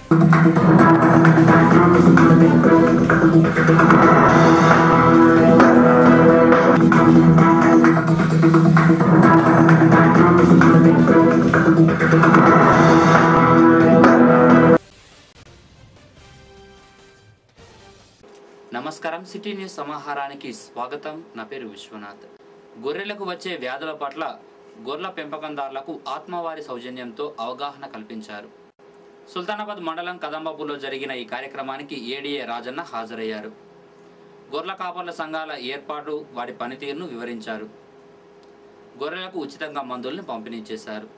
నమస్కారం, city news సమాహారానికి స్వాగతం. నా పేరు విశ్వనాథ్. గొర్రెలకు వచ్చే వ్యాధుల పట్ల గొర్రెల పెంపకందారులకు ఆత్మవారి సౌజన్యంతో అవగాహన కల్పించారు. సుల్తానాబాద్ మండలం కదంబాపూర్లో జరిగిన ఈ కార్యక్రమానికి ఏడీఏ రాజన్న హాజరయ్యారు. గొర్రెల కాపర్ల సంఘాల ఏర్పాటు, వాటి పనితీరును వివరించారు. గొర్రెలకు ఉచితంగా మందులను పంపిణీ చేశారు.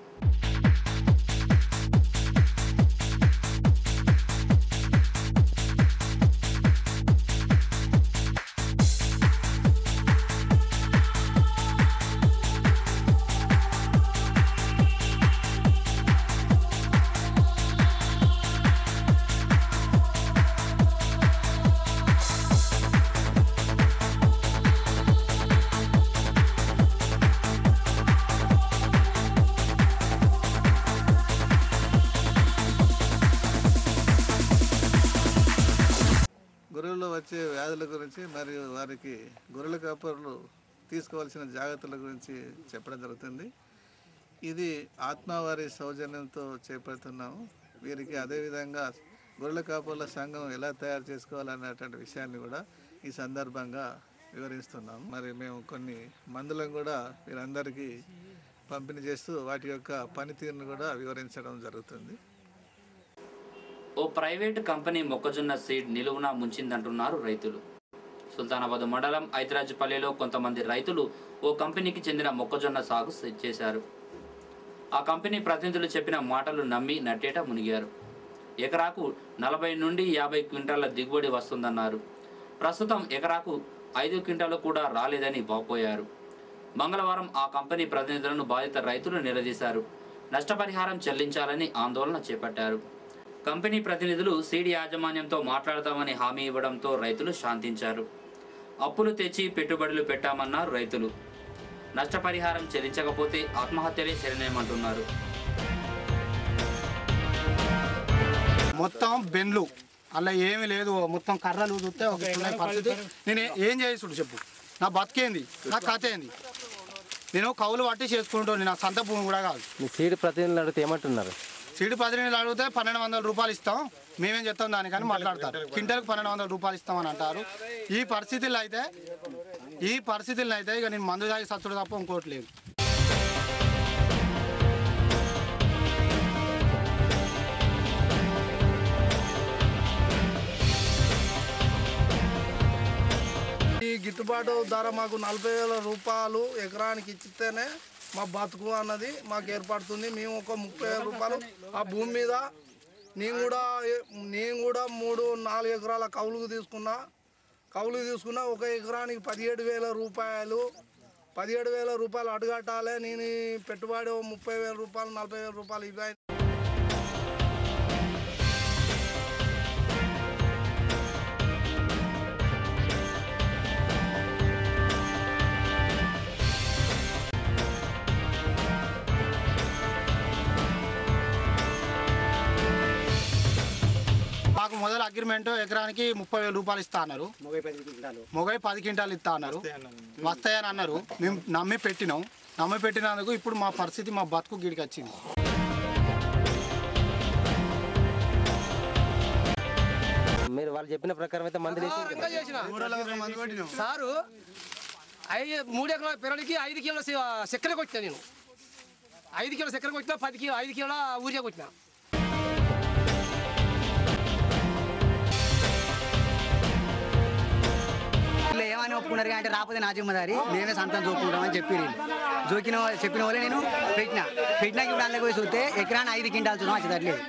గొర్రెల్లో వచ్చే వ్యాధుల గురించి మరియు వారికి గొర్రెల కాపరులు తీసుకోవాల్సిన జాగ్రత్తల గురించి చెప్పడం జరుగుతుంది. ఇది ఆత్మవారి సౌజన్యంతో చేపడుతున్నాము. వీరికి అదేవిధంగా గొర్రెల కాపరుల సంఘం ఎలా తయారు చేసుకోవాలనేటువంటి విషయాన్ని కూడా ఈ సందర్భంగా వివరిస్తున్నాము. మరి మేము కొన్ని మందులను కూడా వీరందరికీ పంపిణీ చేస్తూ వాటి యొక్క పనితీరును కూడా వివరించడం జరుగుతుంది. ఓ ప్రైవేటు కంపెనీ మొక్కజొన్న సీడ్ నిలువున ముంచిందంటున్నారు రైతులు. సుల్తానాబాద్ మండలం ఐతిరాజుపల్లిలో కొంతమంది రైతులు ఓ కంపెనీకి చెందిన మొక్కజొన్న సాగు చేశారు. ఆ కంపెనీ ప్రతినిధులు చెప్పిన మాటలు నమ్మి నట్టేట మునిగారు. ఎకరాకు 40 నుండి 50 క్వింటాల దిగుబడి వస్తుందన్నారు. ప్రస్తుతం ఎకరాకు 5 క్వింటాలు కూడా రాలేదని వాపోయారు. మంగళవారం ఆ కంపెనీ ప్రతినిధులను బాధిత రైతులు నిలదీశారు. నష్టపరిహారం చెల్లించాలని ఆందోళన చేపట్టారు. కంపెనీ ప్రతినిధులు సీడ్ యాజమాన్యంతో మాట్లాడతామని హామీ ఇవ్వడంతో రైతులు శాంతించారు. అప్పులు తెచ్చి పెట్టుబడులు పెట్టామన్నారు రైతులు. నష్టపరిహారం చెల్లించకపోతే ఆత్మహత్యలే శరణేమంటున్నారు. మొత్తం బెన్లు అలా ఏమీ లేదు, మొత్తం కర్రలు చూస్తే ఒక పరిస్థితి. నేను ఏం చేసుడు చెప్పు, నా బతికేంది, నా కథ ఏంది? నేను కౌలు పట్టి చేసుకుంటాను, నా సొంత భూమి కూడా కాదు. సీడ్ ప్రతినిధులు అడిగితే ఏమంటున్నారు? సీడ్ ప్రతినిధులు అడిగితే 1200 రూపాయలు ఇస్తాం, మేమేం చెప్తాం దానికని మాట్లాడతారు. క్వింటల్కి 1200 రూపాయలు ఇస్తామని అంటారు. ఈ పరిస్థితుల్లో అయితే ఇక నేను మందు తాగి సత్తుడు తప్ప ఇంకోటి లేదు. ఈ గిట్టుబాటు ధర మాకు 40,000 రూపాయలు ఎకరానికి ఇచ్చితేనే మా బతుకు అన్నది మాకు ఏర్పడుతుంది. మేము ఒక 30,000 రూపాయలు ఆ భూమి మీద నేను కూడా 3-4 ఎకరాల కౌలుకు తీసుకున్నా. ఒక ఎకరానికి 17,000 రూపాయలు అడగట్టాలి. నేను పెట్టుబడి 30,000 రూపాయలు 40,000 రూపాయలు ఇవ్వాలి. మాకు మొదలు అగ్రిమెంట్ ఎకరానికి 30,000 రూపాయలు ఇస్తా అన్నారు. మొగై 10 క్వింటాలు ఇస్తా అన్నారు. వస్తాయని అన్నారు. మేము నమ్మి పెట్టినందుకు ఇప్పుడు మా పరిస్థితి, మా బతుకు గిడికి వచ్చింది. మీరు వాళ్ళు చెప్పిన ప్రకారం అయితే మందులు సారు 3 ఎకరాల పెరడికి 5 కిలోల చక్కెర కొట్టినా. నేను 5 కిలోల చక్కెర కొట్టినా, 5 కిలోల ఊరియా కొట్టినా. ఏమని ఒప్పుకున్నారు అంటే రాకపోతే నా జిమ్మదారి, మేమే సంతానం చూసుకుంటామని చెప్పిన వాళ్ళే నేను పెట్టినాక ఇప్పుడు అందులోకి పోయి చూస్తే ఎకరాన్ని 5 క్వింటాలు చూడడం వచ్చేదట్లేదు.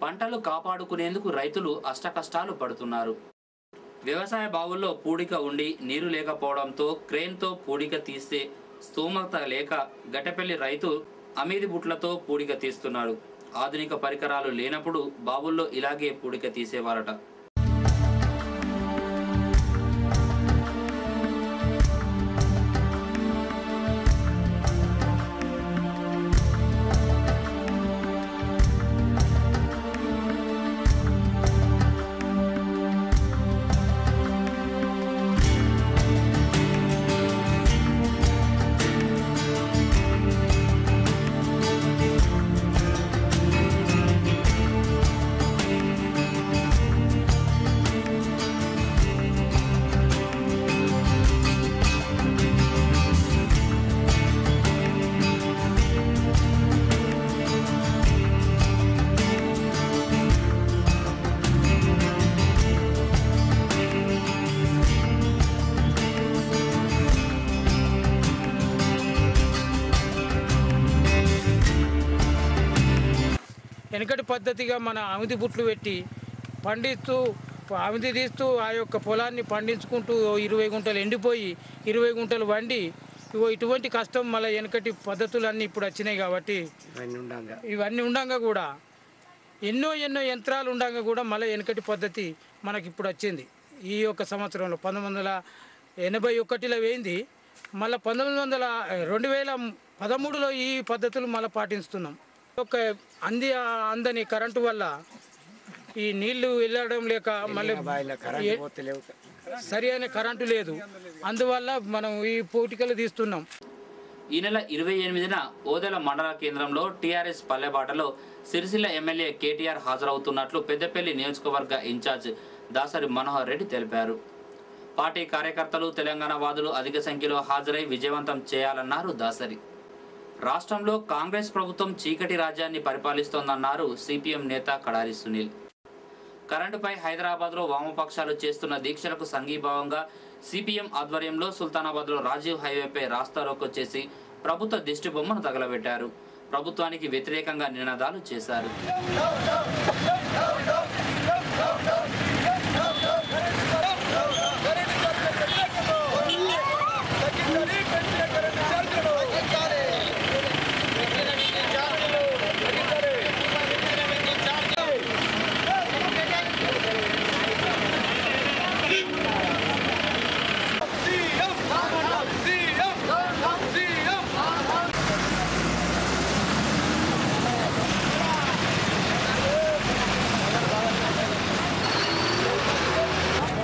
పంటలు కాపాడుకునేందుకు రైతులు అష్టకష్టాలు పడుతున్నారు. వ్యవసాయ బావుల్లో పూడిక ఉండి నీరు లేకపోవడంతో క్రేన్తో పూడిక తీస్తే స్తోమత లేక గట్టెపల్లి రైతు అమీది బుట్లతో పూడిక తీస్తున్నాడు. ఆధునిక పరికరాలు లేనప్పుడు బావుల్లో ఇలాగే పూడిక తీసేవారట. వెనకటి పద్ధతిగా మన అమితి బుట్లు పెట్టి పండిస్తూ అమితి తీస్తూ ఆ యొక్క పొలాన్ని పండించుకుంటూ 20 గుంటలు ఎండిపోయి 20 గుంటలు వండి ఇటువంటి కష్టం మళ్ళీ వెనకటి పద్ధతులన్నీ ఇప్పుడు వచ్చినాయి కాబట్టి ఇవన్నీ ఉండంగా కూడా ఎన్నో యంత్రాలు ఉండంగా కూడా మళ్ళీ వెనకటి పద్ధతి మనకి ఇప్పుడు వచ్చింది. ఈ యొక్క సంవత్సరంలో 1981లో వేయింది, మళ్ళీ 2013లో ఈ పద్ధతులు మళ్ళీ పాటిస్తున్నాం. ఒక అందని కరెంటు వల్ల ఈ నీళ్లు వెళ్ళడం లేక మళ్ళీ సరి అయిన కరెంటు లేదు, అందువల్ల మనం ఈ పోటికలు తీస్తున్నాం. ఈ నెల 28న ఓదెల మండల కేంద్రంలో టీఆర్ఎస్ పల్లెబాటలో సిరిసిల్ల ఎమ్మెల్యే కేటీఆర్ హాజరవుతున్నట్లు పెద్దపల్లి నియోజకవర్గ ఇన్ఛార్జ్ దాసరి మనోహర్ రెడ్డి తెలిపారు. పార్టీ కార్యకర్తలు తెలంగాణ వాదులు అధిక సంఖ్యలో హాజరై విజయవంతం చేయాలన్నారు దాసరి. రాష్ట్రంలో కాంగ్రెస్ ప్రభుత్వం చీకటి రాజ్యాన్ని పరిపాలిస్తోందన్నారు సిపిఎం నేత కడారి సునీల్. కరెంటుపై హైదరాబాద్లో వామపక్షాలు చేస్తున్న దీక్షలకు సంఘీభావంగా సిపిఎం ఆధ్వర్యంలో సుల్తానాబాద్లో రాజీవ్ హైవేపై రాస్తారోకో చేసి ప్రభుత్వ దిష్టి బొమ్మను తగలబెట్టారు. ప్రభుత్వానికి వ్యతిరేకంగా నినాదాలు చేశారు.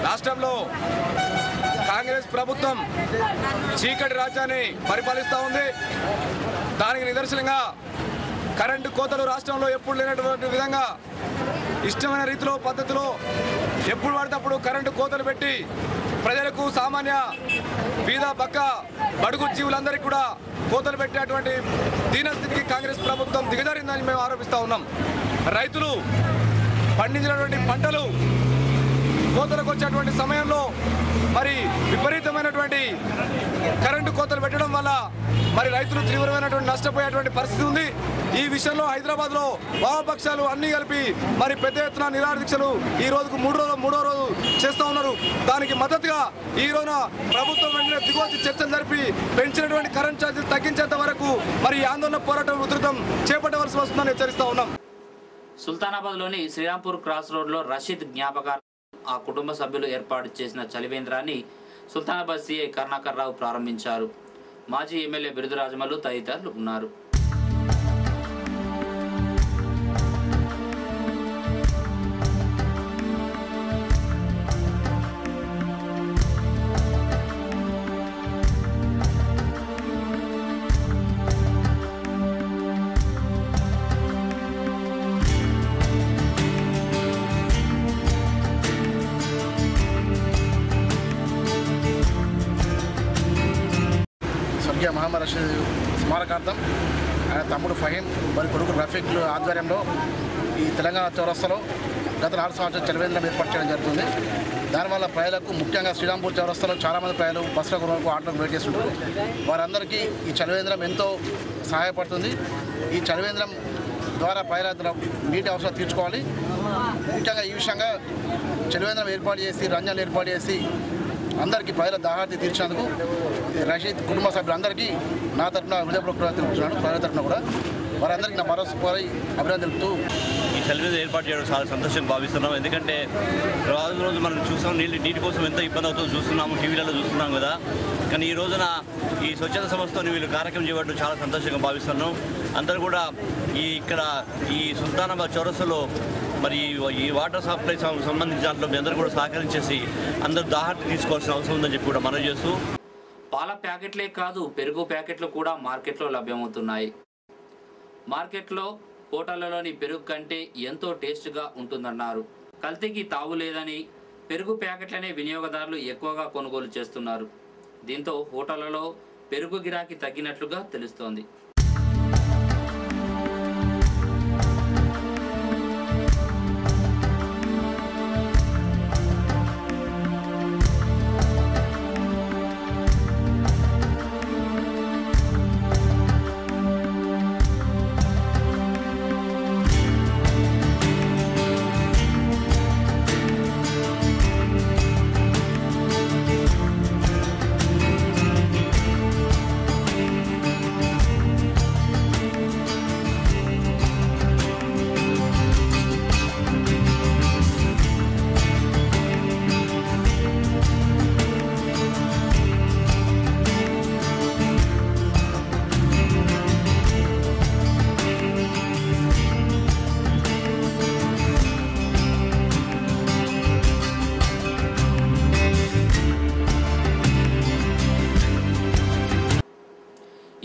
రాష్ట్రంలో కాంగ్రెస్ ప్రభుత్వం చీకటి రాజ్యాన్ని పరిపాలిస్తూ ఉంది. దానికి నిదర్శనంగా కరెంటు కోతలు రాష్ట్రంలో ఎప్పుడు లేనటువంటి విధంగా ఇష్టమైన రీతిలో పద్ధతిలో ఎప్పుడు పడినప్పుడు కరెంటు కోతలు పెట్టి ప్రజలకు సామాన్య బీద బక్క బడుగు జీవులందరికీ కూడా కోతలు పెట్టేటువంటి దీనస్థితికి కాంగ్రెస్ ప్రభుత్వం దిగజారిందని మేము ఆరోపిస్తూ ఉన్నాం. రైతులు పండించినటువంటి పంటలు కోతలకు వచ్చేటువంటి సమయంలో మరి విపరీతమైనటువంటి కరెంటు కోతలు పెట్టడం వల్ల మరి రైతులు తీవ్రమైనటువంటి నష్టపోయేటువంటి పరిస్థితి ఉంది. ఈ విషయంలో హైదరాబాద్లో వామపక్షాలు అన్నీ కలిపి మరి పెద్ద ఎత్తున నిరాహార దీక్షలు ఈ రోజుకు మూడో రోజు చేస్తూ ఉన్నారు. దానికి మద్దతుగా ఈ రోజున ప్రభుత్వం వెంటనే దిగువచ్చి చర్చలు జరిపి పెంచినటువంటి కరెంట్ ఛార్జీలు తగ్గించేంత వరకు మరి ఆందోళన పోరాటం ఉధృతం చేపట్టవలసి వస్తుందని హెచ్చరిస్తూ ఉన్నాం. సుల్తానాబాద్లోని శ్రీరాంపూర్ క్రాస్ రోడ్లో రషీద్ జ్ఞాపకార్థం ఆ కుటుంబ సభ్యులు ఏర్పాటు చేసిన చలివేంద్రాన్ని సుల్తానాబాద్ సిఐ కరుణాకర్ రావు ప్రారంభించారు. మాజీ ఎమ్మెల్యే బిరుదురాజమల్లు తదితరులు ఉన్నారు. మహమ్మద్ రషీద్ స్మారకార్థం ఆయన తమ్ముడు ఫహీం మరి కొడుకు రఫీక్లు ఆధ్వర్యంలో ఈ తెలంగాణ చౌరస్తాలో గత 4 సంవత్సరాలు చలివేంద్రం ఏర్పాటు చేయడం జరుగుతుంది. దానివల్ల ప్రజలకు ముఖ్యంగా శ్రీరాంపూర్ చౌరస్తాలో చాలామంది ప్రజలు బస్సుల కొరకు ఆటోలకు వెయిట్ చేస్తుంటారు. వారందరికీ ఈ చలివేంద్రం ఎంతో సహాయపడుతుంది. ఈ చలివేంద్రం ద్వారా ప్రజల నీటి అవసరాలు తీర్చుకోవాలి. ముఖ్యంగా ఈ విషయంగా చలివేంద్రం ఏర్పాటు చేసి రంజాన్లు ఏర్పాటు చేసి అందరికీ ప్రజల దాహార్తి తీర్చినందుకు రషీద్ కుటుంబ సభ్యులందరికీ నా తరఫున హృదయపూర్వక తెలుపుతున్నాను. ప్రజల తరఫున కూడా వారందరికీ నా మరోసారి అభినందన తెలుపుతూ ఈ చలివేంద్రం ఏర్పాటు చేయడం చాలా సంతోషంగా భావిస్తున్నాం. ఎందుకంటే రోజు మనం చూస్తున్నాం నీటి కోసం ఎంత ఇబ్బంది అవుతుందో చూస్తున్నాము, టీవీలలో చూస్తున్నాం కదా. కానీ ఈ రోజున ఈ స్వచ్ఛత సంస్థతో వీళ్ళు కార్యక్రమం చేయడం చాలా సంతోషంగా భావిస్తున్నాం. అందరూ కూడా ఇక్కడ ఈ సుల్తానాబాద్ చౌరస్తాలో మరి ఈ వాటర్ సప్లై సంబంధించిన దాంట్లో మీ అందరూ కూడా సహకరించేసి అందరూ దాహార్తి తీసుకోవాల్సిన అవసరం ఉందని చెప్పి కూడా మనవి చేస్తూ పాల ప్యాకెట్లే కాదు పెరుగు ప్యాకెట్లు కూడా మార్కెట్లో లభ్యమవుతున్నాయి. మార్కెట్లో హోటళ్లలోని పెరుగు కంటే ఎంతో టేస్ట్గా ఉంటుందన్నారు. కల్తీకి తావు లేదని పెరుగు ప్యాకెట్లనే వినియోగదారులు ఎక్కువగా కొనుగోలు చేస్తున్నారు. దీంతో హోటళ్లలో పెరుగు గిరాకీ తగ్గినట్లుగా తెలుస్తోంది.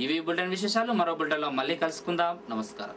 ఇవి బులెటిన్ విశేషాలు. మరో బులెటిన్లో మళ్ళీ కలుసుకుందాం. నమస్కారం.